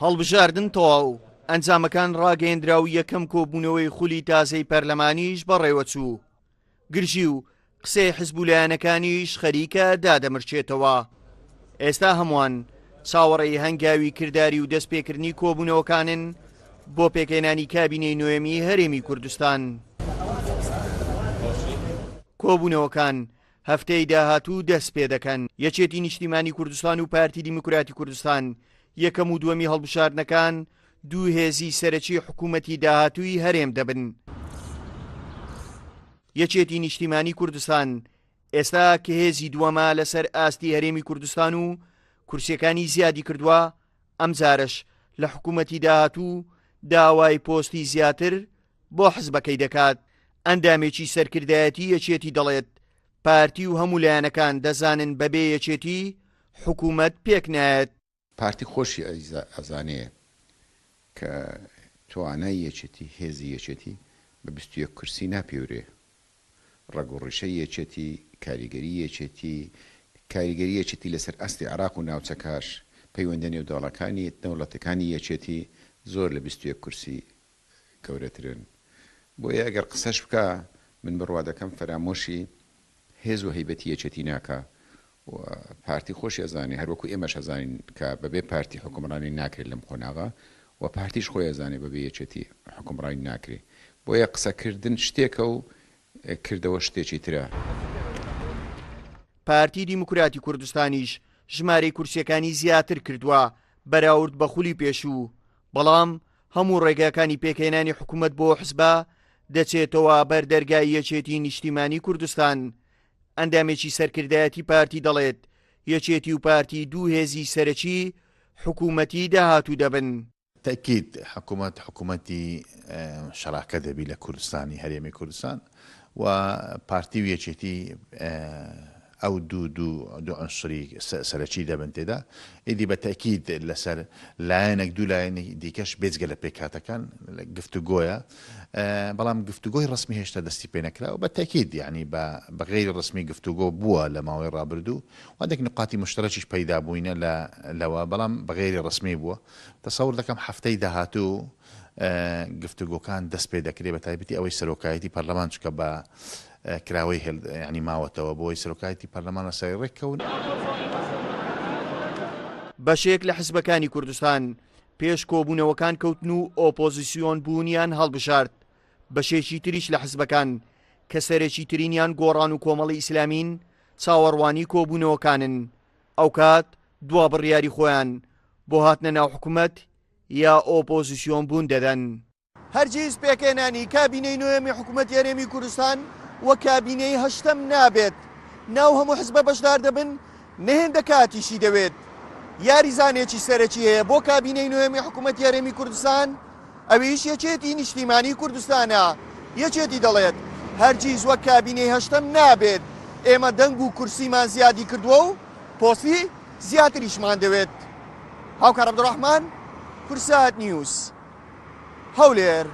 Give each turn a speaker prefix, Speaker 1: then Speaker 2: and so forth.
Speaker 1: هەڵبژاردن تەواو ئەنجامەکان ڕاگەیەندرا و یەکەم کۆبوونەوەی خولی تازەی پەرلەمانیش بەڕێوەچوو گرژی و قسەی حیزبولایەنەکانیش خەریکە دادەمرچێتەوە. ئێستا هەمووان چاوەڕێی هەنگاوی کردداری و دەستپێکردنی کۆبوونەوەکانن بۆ پێکهێنانی کابینەی نوێمی هەرێمی کوردستان. کۆبوونەوەکان هەفتەی داهاتوو دەست پێ دەکەن. یەکێتی نیشتیمانی کوردستان و پارتی دیموکراتی کوردستان یەکەم و دووەمی هەڵبژاردنەکان دوو هێزی سەرەکی حکوومەتی داهاتووی هەرێم دەبن. یەکێتی نیشتیمانی کوردستان ئێستا کە هێزی دووەمە لەسەر ئاستی هەرێمی کوردستان و کورسیەکانی زیادی کردووە، ئەم جارش لە حکوومەتی داهاتوو داوای پۆستی زیاتر بۆ حزبەکەی دەکات. ئەندامێکی سەرکردایەتی یەکێتی دەڵێت پارتی و هەموو لایەنەکان دەزانن بەبێ یەکێتی حکوومەت پێک نایەت.
Speaker 2: پارتی خۆشی ئەزانەیە کە توانای یەکێتی هێزی یەکێتی بە 21 کورسی ناپێورێ. ڕەگوڕیشەی یەکێتی کاریگەری یەکێتی لەسەر ئەستی عێراق و ناوچەکەش پەیوەندە نێودەوڵەکانی دەوڵەتەکانی یەکێتی زۆر لە 21 کورسی گەورەترن. بۆیە ئەگەر قسەش بکە من بڕوا دەکەم فەرامۆشی هێز و هەیبەتی یەکێتی ناکە و پارتی خۆشی ئەزانێ هەروەکو ئێمەش ئەزانین کە بەبێ پارتی حکومڕانی ناکرێت لەم خۆناغا و پارتیش خۆی ئەزانێ بەبێ یەکێتی حکومڕانی ناکرێت. بۆیە قسەکردن شتێکە و کردەوە شتێکی ترە.
Speaker 1: پارتی دیموکراتی کوردستانیش ژمارەی کورسیەکانی زیاتر کردووە بەراورد بە خولی پێشوو، بەڵام هەموو ڕێگاکانی پێکهێنانی حکوومەت بۆ حزبە دەچێتەوە بەر دەرگای یەکێتی نیشتیمانی کوردستان. ئەندامێکی سەرکردایەتی پارتی دەڵێت یەکێتی و پارتی دوو هێزی سەرەکی حکوومەتی داهاتوو دەبن.
Speaker 3: تأكيد حكومتي شراكة دبي لكردستاني هريمي كردستان وبارتي ويتشتي او دو عنصري سرچي دبن تدا ايدي بالتاكيد لسر لاينك دو لاين ديكاش بيزغل بيكاتكان گفتگويا بلام گفتگوي رسمي هشتا دستي بينكلا وبالتاكيد يعني بغير الرسمي گفتگو بوا لما وين رابردو وعندك نقاط مشتركه بيدا بوينا لوا بلام بغير الرسمي بوا تصور لكم حفتي دهاتو گفتگو كان دست بيدا كري بتايبتي او سروكايتي برلمان شكبا کراوەی ینی ماوەتەوە بۆی سەرۆکایەتی پەرلەمانە سەرڕێککەون.
Speaker 1: بەشێک لە حزبەکانی کوردستان پێش کۆبوونەوەکان کەوتن و ئۆپۆزیسیۆن بوونیان هەڵبژارد. بەشێکی تریش لە حزبەکان کە سەرێکی ترینیان گۆڕان و کۆمەڵی ئیسلامین چاوەڕوانی کۆبوونەوەکانن. ئەو کات دوا بڕیاری خۆیان بۆ هاتنە ناو حکوومەت یا ئۆپۆزیسیۆن بوون دەدەن. هەرگیز پێکهێنانی کابینەی نوێمی حکوومەتی هەرێمی کوردستان وە کابینەی هەشتەم نابێت. ناو هەموو حزبە بەشدار دەبن، نەهێندە کاتیشی دەوێت. یاریزانێکی سەرەکی هەیە بۆ کابینەی نوێمی حکوومەتی هەرێمی کوردستان، ئەویش یەکێتی نیشتیمانی کوردستانە. یەکێتی دەڵێت هەرگیز وەک کابینەی هەشتەم نابێت، ئێمە دەنگ و کورسیمان زیادی کردووە و پۆستی زیاتریشمان دەوێت. هاوکار عەبدوڕەحمان، کورسات نیوز، هەولێر.